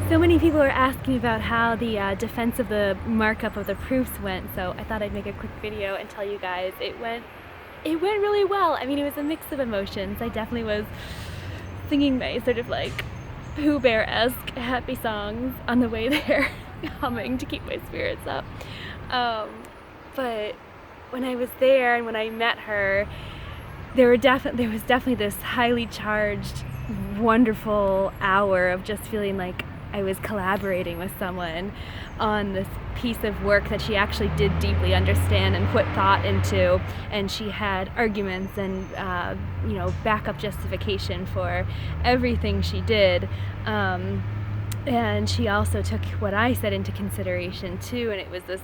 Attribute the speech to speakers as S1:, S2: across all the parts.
S1: So many people were asking about how the defense of the markup of the proofs went, so I thought I'd make a quick video and tell you guys it went really well. I mean, it was a mix of emotions. I definitely was singing my sort of like Pooh Bear-esque happy songs on the way there, humming to keep my spirits up. But when I was there and when I met her, there was definitely this highly charged, wonderful hour of just feeling like I was collaborating with someone on this piece of work that she actually did deeply understand and put thought into, and she had arguments and backup justification for everything she did, and she also took what I said into consideration too, and it was this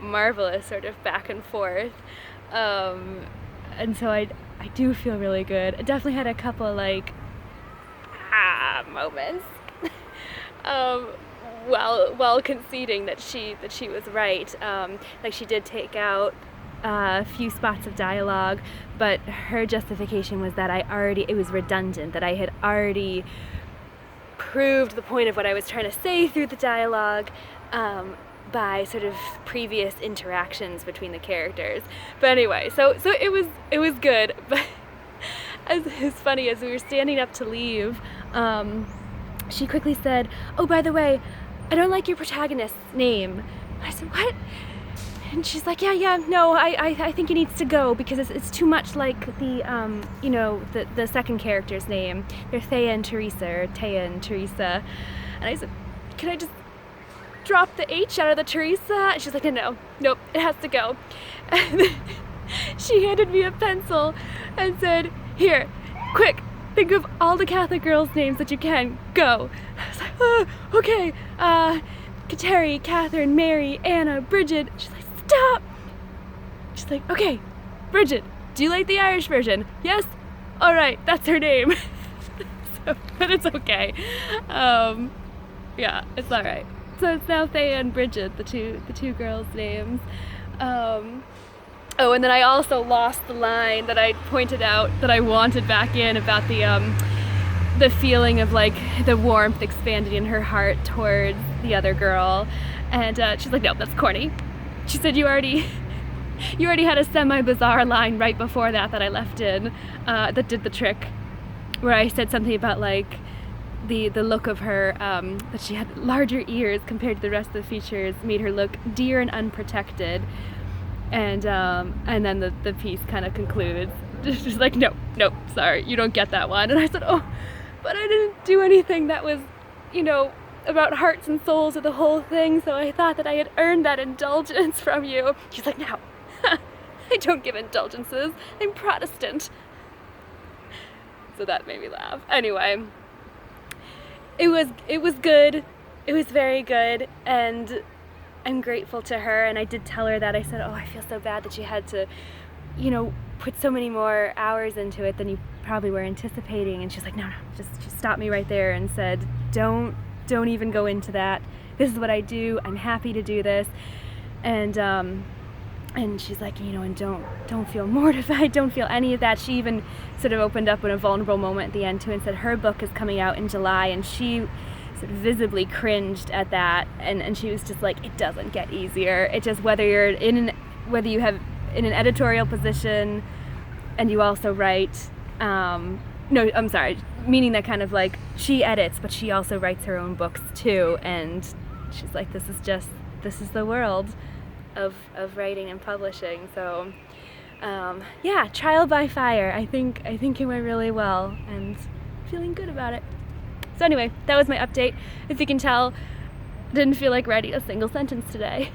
S1: marvelous sort of back and forth, and so I do feel really good. I definitely had a couple like moments while conceding that she was right. Like, she did take out a few spots of dialogue, but her justification was that it was redundant, that I had already proved the point of what I was trying to say through the dialogue by sort of previous interactions between the characters. But anyway, so it was good. But it's funny, as we were standing up to leave, she quickly said, "Oh, by the way, I don't like your protagonist's name." I said, "What?" And she's like, yeah, no, I think he needs to go because it's too much like the second character's name. They're Thea and Teresa, or Taya and Teresa. And I said, "Can I just drop the H out of the Teresa?" And she's like, nope, it has to go. And then she handed me a pencil and said, "Here, quick, think of all the Catholic girls' names that you can. Go." I was like, "Oh, okay. Kateri, Catherine, Mary, Anna, Bridget." She's like, "Stop." She's like, "Okay, Bridget, do you like the Irish version?" "Yes." "All right, that's her name." But it's okay. Yeah, it's all right. So it's now Thea and Bridget, the two girls' names. Oh, and then I also lost the line that I pointed out that I wanted back in about the feeling of like the warmth expanding in her heart towards the other girl, and she's like, "No, that's corny." She said, you already had a semi-bizarre line right before that I left in that did the trick, where I said something about like the look of her, that she had larger ears compared to the rest of the features, made her look dear and unprotected. And then the piece kind of concludes, just like, nope, sorry, you don't get that one. And I said, "Oh, but I didn't do anything that was, about hearts and souls or the whole thing, so I thought that I had earned that indulgence from you." She's like, "No, I don't give indulgences, I'm Protestant." So that made me laugh. Anyway, it was good, it was very good, and I'm grateful to her. And I did tell her that. I said, "Oh, I feel so bad that you had to, put so many more hours into it than you probably were anticipating." And she's like, no, just stopped me right there and said, don't even go into that. This is what I do. I'm happy to do this." And she's like, and don't feel mortified, don't feel any of that. She even sort of opened up in a vulnerable moment at the end too and said her book is coming out in July, and she sort of visibly cringed at that, and she was just like, it doesn't get easier. It just, whether you have in an editorial position and you also write, no, I'm sorry, meaning that kind of like she edits, but she also writes her own books too, and she's like, this is the world of writing and publishing. So yeah, trial by fire. I think it went really well, and feeling good about it. So anyway, that was my update. As you can tell, didn't feel like writing a single sentence today.